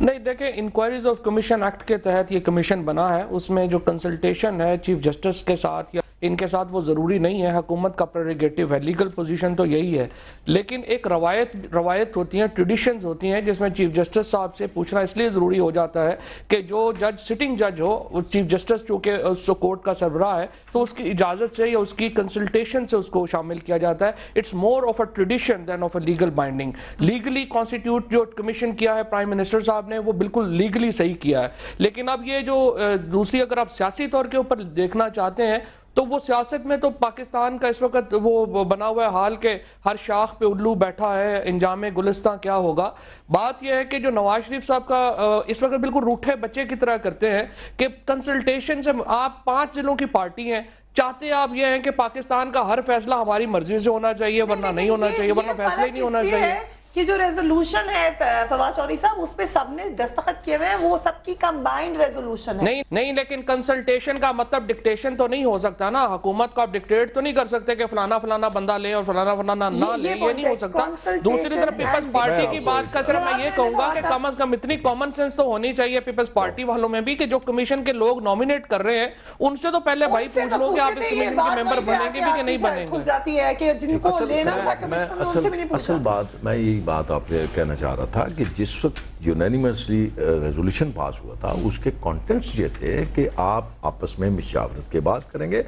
نہیں دیکھیں، enquiries of commission act کے تحت یہ کمیشن بنا ہے، اس میں جو کنسلٹیشن ہے چیف جسٹس کے ساتھ یا ان کے ساتھ وہ ضروری نہیں ہے، حکومت کا پریروگیٹو ہے، لیگل پوزیشن تو یہی ہے، لیکن ایک روایت ہوتی ہیں، ٹریڈیشنز ہوتی ہیں جس میں چیف جسٹس صاحب سے پوچھنا اس لیے ضروری ہو جاتا ہے کہ جو جج سٹنگ جج ہو، چیف جسٹس چونکہ اس کورٹ کا سربراہ ہے تو اس کی اجازت سے یا اس کی کنسلٹیشن سے اس کو شامل کیا جاتا ہے. It's more of a tradition than of a legal binding. Legally constitute جو کمیشن کیا ہے پرائم منسٹر صاحب نے وہ بالکل لیگلی صحیح کیا ہے، لیکن اب یہ جو دوسری اگر آپ سیاسی طور کے اوپر دیکھنا چاہتے ہیں تو وہ سیاست میں تو پاکستان کا اس وقت وہ بنا ہوا ہے حال کہ ہر شاخ پہ الو بیٹھا ہے، انجام گلستان کیا ہوگا. بات یہ ہے کہ جو نواز شریف صاحب کا اس وقت بالکل روٹھے بچے کی طرح کرتے ہیں کہ کنسلٹیشن سے آپ 5 ضلعوں کی پارٹی ہیں، چاہتے آپ یہ ہیں کہ پاکستان کا ہر فیصلہ ہماری مرضی سے ہونا چاہیے ورنہ نہیں ہونا چاہیے، ورنہ فیصلہ ہی نہیں ہونا چاہیے. کہ جو ریزولوشن ہے فواد چودھری صاحب اس پہ سب نے دستخط کیے ہوئے ہیں، وہ سب کی کمبائنڈ ریزولوشن ہے. نہیں لیکن کنسلٹیشن کا مطلب ڈکٹیشن تو نہیں ہو سکتا نا، حکومت کو آپ ڈکٹیٹ تو نہیں کر سکتے کہ فلانا بندہ لے اور فلانا نہ لے، یہ نہیں ہو سکتا. دوسری طرف پیپلز پارٹی کی بات کا صرف میں یہ کہوں گا کہ کم از کم اتنی کامن سینس تو ہونی چاہیے پیپلز پارٹی والوں میں بھی کہ جو کمیشن کے لوگ نومینیٹ کر رہے ہیں ان سے تو پہلے بھائی پوچھ لو کہ آپ اس کمیشن کے ممبر بنیں گے بھی کہ نہیں بنیں گے. کھل جاتی ہے کہ جن کو لینا ہے کمیشن ان سے بھی نہیں پوچھا. اصل بات میں یہی بات آپ سے کہنا چاہ رہا تھا کہ جس وقت یونینیمسلی ریزولوشن پاس ہوا تھا اس کے کانٹینٹس یہ تھے کہ آپ آپس میں مشاورت کے بات کریں گے،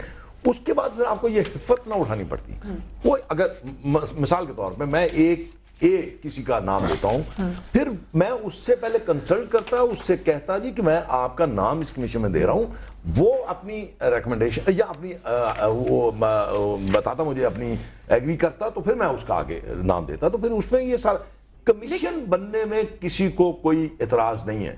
اس کے بعد پھر آپ کو یہ حفت نہ اٹھانی پڑتی. وہ اگر مثال کے طور پہ میں ایک کسی کا نام لیتا ہوں، پھر میں اس سے پہلے کنسلٹ کرتا، اس سے کہتا جی کہ میں آپ کا نام اس کمیشن میں دے رہا ہوں، وہ اپنی ریکمنڈیشن یا اپنی وہ بتاتا مجھے اپنی ایگری کرتا تو پھر میں اس کا آگے نام دیتا. تو پھر اس میں یہ سارا کمیشن بننے میں کسی کو کوئی اعتراض نہیں ہے.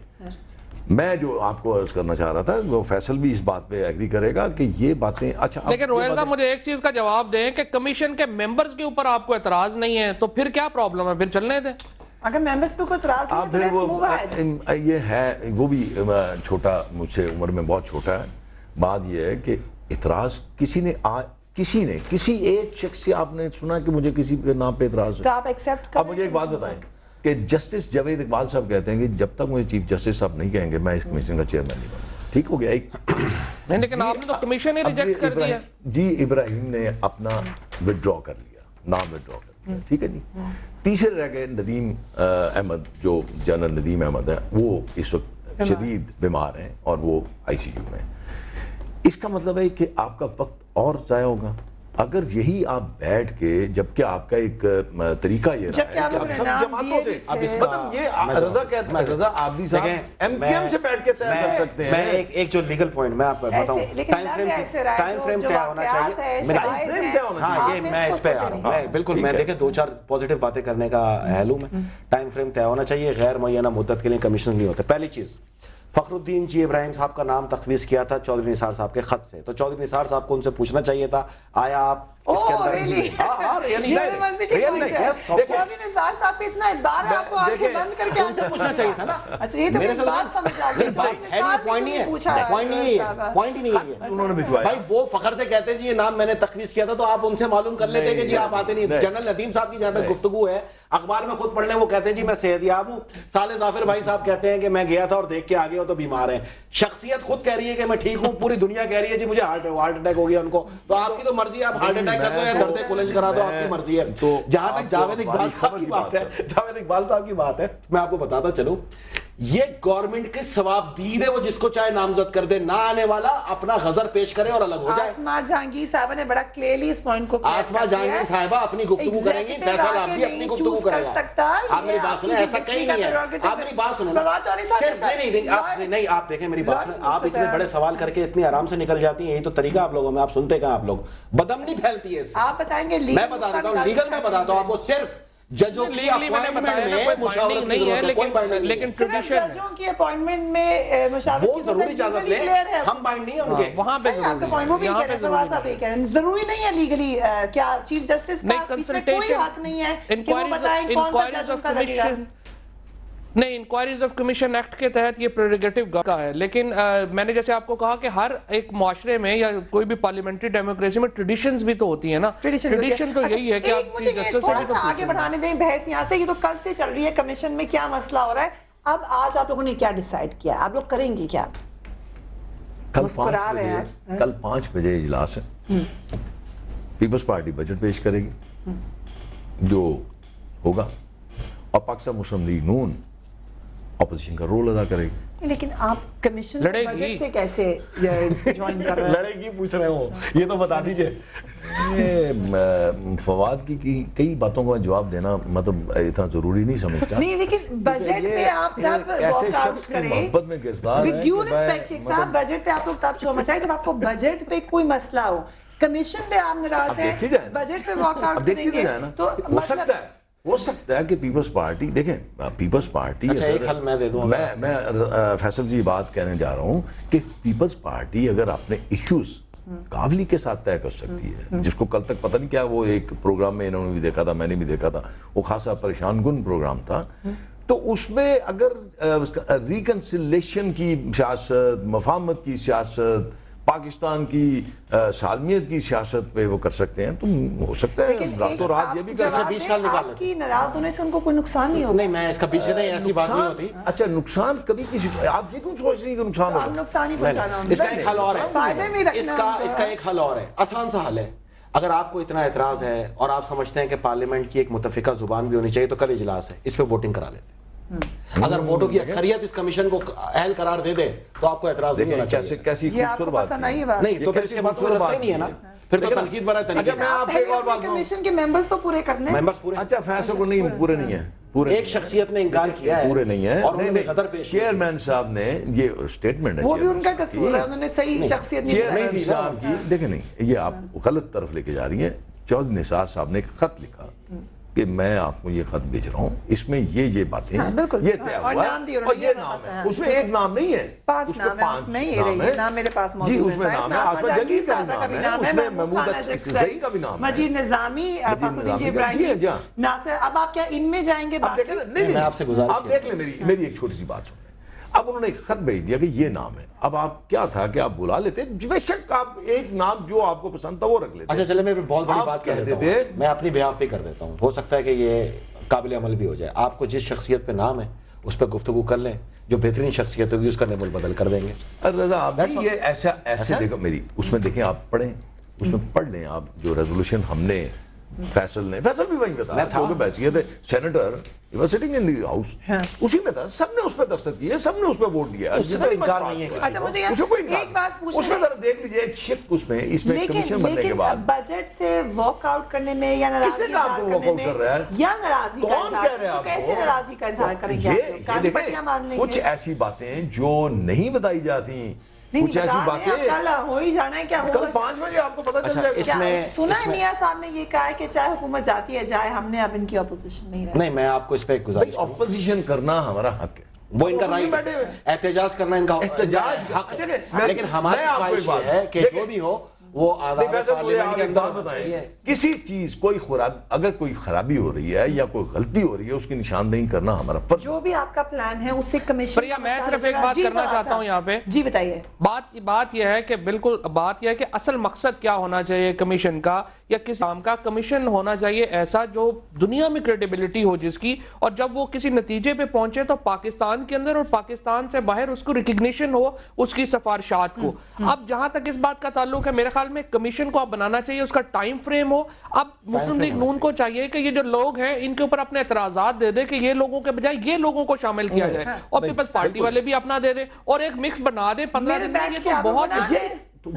میں جو آپ کو عرض کرنا چاہ رہا تھا وہ فیصل بھی اس بات پہ ایگری کرے گا کہ یہ باتیں اچھا. لیکن روہیل صاحب مجھے ایک چیز کا جواب دیں کہ کمیشن کے ممبرز کے اوپر آپ کو اعتراض نہیں ہے تو پھر کیا پرابلم ہے؟ پھر چلنے دیں. اگر ممبرز پہ کوئی اعتراض نہیں ہے تو لیٹس موو اہیڈ. یہ ہے وہ بھی چھوٹا، مجھ سے عمر میں بہت چھوٹا ہے. بات یہ ہے کہ اعتراض کسی ایک شخص سے آپ نے سنا کہ مجھے کسی کے نام پہ اعتراض ہے؟ تو آپ ایکسیپٹ کریں. اب مجھے ایک بات بتائیں کہ جسٹس جاوید اقبال صاحب کہتے ہیں کہ جب تک مجھے چیف جسٹس صاحب نہیں کہیں گے میں اس کمیشن کا چیئرمین نہیں بنوں. ٹھیک ہو گیا ایک. نہیں لیکن آپ نے تو کمیشن ہی ریجیکٹ کر دیا. جی ابراہیم نے اپنا وڈرا کر لیا، نام وڈرا کر لیا، ٹھیک ہے جی. تیسرے رہ گئے ندیم احمد، جو جنرل ندیم احمد ہیں، وہ اس وقت شدید بیمار ہیں اور وہ آئی سی یو میں. اس کا مطلب ہے کہ آپ کا وقت اور ضائع ہوگا اگر یہی آپ بیٹھ کے، جبکہ آپ کا ایک طریقہ یہ رہا ہے کہ آپ سب جماعتوں سے مطلب یہ رضا کہتا ہے، رضا آپ بھی صاحب ایم کیو ایم سے بیٹھ کے طے کر سکتے ہیں. میں ایک جو لیگل پوائنٹ میں آپ کو بتاؤں، ٹائم فریم طے ہونا چاہیے. ہاں یہ میں اس پہ آ رہا ہوں. میں بالکل میں دیکھیں 2-4 پازیٹیو باتیں کرنے کا اہل ہوں میں. ٹائم فریم طے ہونا چاہیے، غیر معینہ مدت کے لیے کمیشن نہیں ہوتے. پہلی چیز، فخر الدین جی ابراہیم صاحب کا نام تخویص کیا تھا چودھری نثار صاحب کے خط سے، تو چودھری نثار صاحب کو ان سے پوچھنا چاہیے تھا آیا آپ اس کے اندر چودھری نثار صاحب پہ اتنا اعتبار ہے آپ کو آنکھیں بند کر کے ان سے پوچھنا چاہیے تھا نا. اچھا یہ تو میری بات سمجھ آ گئی. پوائنٹ ہی نہیں ہے بھائی. وہ فخر سے کہتے ہیں جی یہ نام میں نے تخویص کیا تھا تو آپ ان سے معلوم کر لیتے کہ جی آپ آتے نہیں. جنرل ندیم صاحب کی جہاں تک گفتگو ہے اخبار میں خود پڑھ لیں، وہ کہتے ہیں جی میں صحت یاب ہوں. صالح ظافر بھائی صاحب کہتے ہیں کہ میں گیا تھا اور دیکھ کے آگے ہو تو بیمار ہیں. شخصیت خود کہہ رہی ہے کہ میں ٹھیک ہوں، پوری دنیا کہہ رہی ہے جی مجھے ہارٹ اٹیک ہو گیا ان کو. تو آپ کی تو مرضی ہے، آپ ہارٹ اٹیک کر دو یا درد کلنج کرا دو، آپ کی مرضی ہے. جہاں تک جاوید اقبال صاحب کی بات ہے، جاوید اقبال صاحب کی بات ہے، میں آپ کو بتاتا چلوں یہ گورنمنٹ کے ثواب دید ہے، وہ جس کو چاہے نامزد کر دے، نہ آنے والا اپنا غذر پیش کرے اور الگ ہو جائے. آسما جہانگیر صاحبہ نے بڑا کلیئرلی اس پوائنٹ کو کلیئر کر دیا ہے. آسما جہانگیر صاحبہ اپنی گفتگو کریں گی، فیصل آپ بھی اپنی گفتگو کریں گا. آپ میری بات سنیں، ایسا کہیں نہیں ہے. آپ میری بات سنیں، نہیں آپ دیکھیں میری بات سنیں. آپ اتنے بڑے سوال کر کے اتنی آرام سے نکل جاتی ہیں، یہی تو طریقہ آپ لوگوں میں. آپ سنتے کہاں آپ لوگ، بدم نہیں پھیلتی ہے. آپ بتائیں گے میں بتا دیتا ہوں لیگل، میں بتاتا ہوں آپ کو. صرف ججوں کی اپوائنٹمنٹ میں مشاورت کی ضرورت ہے، کوئی بائنڈ نہیں ہے. لیکن ججوں کی اپوائنٹمنٹ میں مشاورت کی ضروری اجازت لیں، ہم بائنڈ نہیں ہیں ان کے. وہاں پہ آپ کا پوائنٹ وہ بھی کہہ رہے ہیں، فواز صاحب یہ کہہ رہے ہیں ضروری نہیں ہے لیگلی. کیا چیف جسٹس کا بیچ میں کوئی حق نہیں ہے کہ وہ بتائیں کون سا جج ان کا لگے گا؟ نہیں، انکوائریز آف کمیشن ایکٹ کے تحت یہ پریروگیٹو کا ہے، لیکن میں نے جیسے آپ کو کہا کہ ہر ایک معاشرے میں یا کوئی بھی پارلیمنٹری ڈیموکریسی میں ٹریڈیشنز بھی تو ہوتی ہیں نا. ٹریڈیشن تو یہی ہے کہ آپ مجھے یہ تھوڑا سا آگے بڑھانے دیں بحث یہاں سے. یہ تو کل سے چل رہی ہے کمیشن میں کیا مسئلہ ہو رہا ہے. اب آج آپ لوگوں نے کیا ڈیسائیڈ کیا؟ آپ لوگ کریں گے کیا؟ کل 5 بجے اجلاس ہے، پیپلز پارٹی بجٹ پیش کرے گی جو ہوگا، اور پاکستان مسلم لیگ نون اپوزیشن کا رول ادا کرے گی۔ لیکن آپ کمیشن بجٹ سے کیسے جوائن کر رہے ہیں؟ لڑے گی پوچھ رہے ہو، یہ تو بتا دیجئے۔ فواد کی کئی باتوں کا جواب دینا مطلب اتنا ضروری نہیں سمجھتا۔ نہیں لیکن بجٹ پہ آپ تب واک آؤٹ کریں، محبت میں گرفتار with due respect شیخ صاحب، بجٹ پہ آپ لوگ تب شو مچائیں جب آپ کو بجٹ پہ کوئی مسئلہ ہو۔ کمیشن پہ آپ ناراض ہیں، بجٹ پہ واک آؤٹ کریں گے تو ہو سکتا ہے کہ پیپلز پارٹی، دیکھیں پیپلز پارٹی، اچھا ایک حل میں دے دوں، میں فیصل جی بات کہنے جا رہا ہوں کہ پیپلز پارٹی اگر اپنے ایشوز کاولی کے ساتھ طے کر سکتی ہے، جس کو کل تک پتہ نہیں کیا، وہ ایک پروگرام میں انہوں نے بھی دیکھا تھا، میں نے بھی دیکھا تھا، وہ خاصا پریشان کن پروگرام تھا، تو اس میں اگر ریکنسلیشن کی سیاست، مفاہمت کی سیاست، پاکستان کی سالمیت کی سیاست پہ وہ کر سکتے ہیں، تو ہو سکتا ہے راتوں رات یہ بھی کر سکتے ہیں۔ 20 سال نکال آپ کی ناراض ہونے سے ان کو کوئی نقصان نہیں ہوگا؟ نہیں، میں اس کا پیچھے نہیں، ایسی بات نہیں ہوتی۔ اچھا نقصان کبھی کسی، آپ یہ کیوں سوچ رہی ہیں کہ نقصان ہوگا؟ نقصان ہی پہنچانا ہوگا، اس کا ایک حل اور ہے، فائدے میں رکھنا، اس کا ایک حل اور ہے، آسان سا حل ہے۔ اگر آپ کو اتنا اعتراض ہے اور آپ سمجھتے ہیں کہ پارلیمنٹ کی ایک متفقہ زبان بھی ہونی چاہیے، تو کل اجلاس ہے، اس پہ ووٹنگ کرا لیتے ہیں۔ اگر ووٹوں کی اکثریت اس کمیشن کو اہل قرار دے دے تو آپ کو اعتراض نہیں ہونا چاہیے۔ کیسی خوبصورت بات نہیں تو پھر اس کے بعد کوئی رستے نہیں ہے نا، پھر تو تنقید برائے تنقید۔ میں آپ کو ایک اور بات کمیشن کے ممبرز تو پورے کرنے ہیں، ممبرز پورے، اچھا فیصل کو نہیں، پورے نہیں ہیں، پورے ایک شخصیت نے انکار کیا ہے، پورے نہیں ہیں، اور انہوں نے قدر پیش، چیئرمین صاحب نے یہ اسٹیٹمنٹ ہے، وہ بھی ان کا قصور ہے، انہوں نے صحیح شخصیت نہیں چیئرمین صاحب کی، دیکھیں نہیں یہ آپ غلط طرف لے کے جا رہی ہیں۔ چودھری نثار صاحب نے ایک خط لکھا کہ میں آپ کو یہ خط بھیج رہا ہوں، اس میں یہ باتیں ہیں، یہ طے ہوا ہے، اور یہ نام ہے، اس میں ایک نام نہیں ہے، 5 نام ہے، اس میں یہ رہی نام میرے پاس موجود ہے، جی اس میں نام ہے، آسما جنگی کا بھی نام ہے، اس میں محمود زئی کا بھی نام ہے، مجید نظامی، فخر الدین جی ابراہیم، ناصر۔ اب آپ کیا ان میں جائیں گے؟ اب دیکھیں نہیں، میں آپ سے گزارش، آپ دیکھ لیں میری ایک چھوٹی سی بات سنیں۔ اب انہوں نے ایک خط بھیج دیا کہ یہ نام ہے، اب آپ کیا تھا کہ آپ بلا لیتے، بے شک آپ ایک نام جو آپ کو پسند تھا وہ رکھ لیتے۔ اچھا چلے میں بہت بڑی بات کہہ دیتا ہوں، میں اپنی بیاف پہ کر دیتا ہوں، ہو سکتا ہے کہ یہ قابل عمل بھی ہو جائے۔ آپ کو جس شخصیت پہ نام ہے اس پہ گفتگو کر لیں، جو بہترین شخصیت ہوگی اس کا نعمت بدل کر دیں گے۔ رضا آپ یہ ایسے دیکھو میری، اس میں دیکھیں آپ پڑھیں، اس میں پڑھ لیں آپ جو ریزولوشن ہم نے، فیصل بھی وہیں پہ تھا، کیونکہ بحثیت senator sitting in the house, اسی میں تھا، سب نے اس پہ دستخط کیے، سب نے اس پہ ووٹ دیا، انکار نہیں ہے۔ اچھا مجھے ایک بات پوچھنا ہے، اس میں ذرا دیکھ لیجئے ایک شک اس میں کمیشن بننے کے بعد بجٹ سے واک آؤٹ کرنے میں یا ناراضگی یا ناراضی کون کہہ رہے ہیں آپ کو؟ کیسے ناراضی کا اظہار کریں گے؟ کچھ ایسی باتیں جو نہیں بتائی جاتی، کچھ ایسی باتیں کل ہو ہی جانا ہے، کیا ہوگا کل 5 بجے آپ کو پتہ چل جائے گا۔ اس میں سنا ہے میاں صاحب نے یہ کہا ہے کہ چاہے حکومت جاتی ہے جائے، ہم نے اب ان کی اپوزیشن نہیں رہا۔ نہیں میں آپ کو اس پہ ایک گزارش، اپوزیشن کرنا ہمارا حق ہے، وہ ان کا رائٹ ہے، احتجاج کرنا ان کا احتجاج حق ہے، لیکن ہماری خواہش یہ ہے کہ جو بھی ہو وہ آداب پارلیمنٹ کے اندر بتائیں، کسی چیز اگر کوئی خرابی ہو رہی ہے یا کوئی غلطی ہو رہی ہے اس کی نشاندہی کرنا ہمارا فرض۔ جو بھی آپ کا پلان ہے اس سے کمیشن، میں صرف ایک بات کرنا چاہتا ہوں یہاں پہ، جی بتائیے۔ بات یہ ہے کہ بالکل بات یہ ہے کہ اصل مقصد کیا ہونا چاہیے کمیشن کا یا کسی کام کا؟ کمیشن ہونا چاہیے ایسا جو دنیا میں کریڈیبلٹی ہو جس کی، اور جب وہ کسی نتیجے پہ پہنچے تو پاکستان کے اندر اور پاکستان سے باہر اس کو ریکگنیشن ہو اس کی سفارشات کو۔ اب جہاں تک اس بات کا تعلق ہے، میرے خیال میں کمیشن کو بنانا چاہیے، اس کا ٹائم فریم ہو۔ اب مسلم لیگ نون کو چاہیے کہ یہ جو لوگ ہیں ان کے اوپر اپنے اعتراضات دے دے کہ یہ لوگوں کے بجائے یہ لوگوں کو شامل کیا جائے، اور پیپلز پارٹی والے بھی اپنا دے دیں اور ایک مکس بنا دیں 15 دن میں۔ یہ تو بہت تو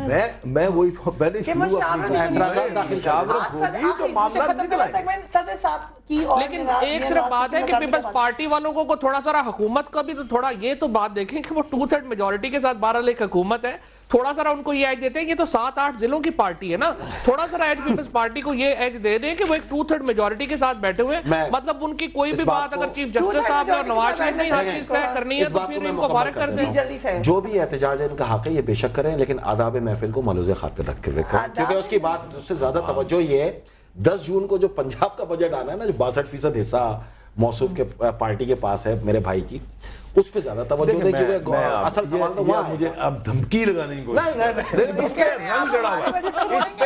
میں وہی تو پہلے شروع اپنی اعتراضات داخل شاورت ہوگی تو معاملات نکل آئیں گے۔ لیکن ایک صرف بات ہے کہ پیپلز پارٹی والوں کو تھوڑا سا حکومت کا بھی تو تھوڑا یہ تو بات دیکھیں کہ وہ 2/3 میجورٹی کے ساتھ 12 ایک حکومت ہے، تھوڑا سا ان کو یہ ایج دیتے ہیں، یہ تو 7-8 ضلعوں کی پارٹی ہے نا، تھوڑا سا ایج پیپلز پارٹی کو یہ ایج دے دیں کہ وہ ایک 2/3 میجورٹی کے ساتھ بیٹھے ہوئے، مطلب ان کی کوئی بھی بات اگر چیف جسٹس صاحب نے اور نواز شریف نے ہر چیز طے کرنی ہے تو پھر ان کو فارغ کر دیں۔ جو بھی احتجاج ہے ان کا حق ہے، یہ بے شک کریں، لیکن آداب محفل کو ملوز خاطر رکھ کے کریں، کیونکہ اس کی بات اس سے زیادہ توجہ یہ ہے 10 جون کو جو پنجاب کا بجٹ آنا ہے نا، جو 62% حصہ موصوف کے پارٹی کے پاس ہے میرے بھائی کی، اس پہ زیادہ توجہ دیں، کیونکہ اصل سوال تو وہاں ہے۔ مجھے اب دھمکی لگانے کی کوشش، اس پہ رنگ چڑھا ہوا ہے، اس پہ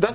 10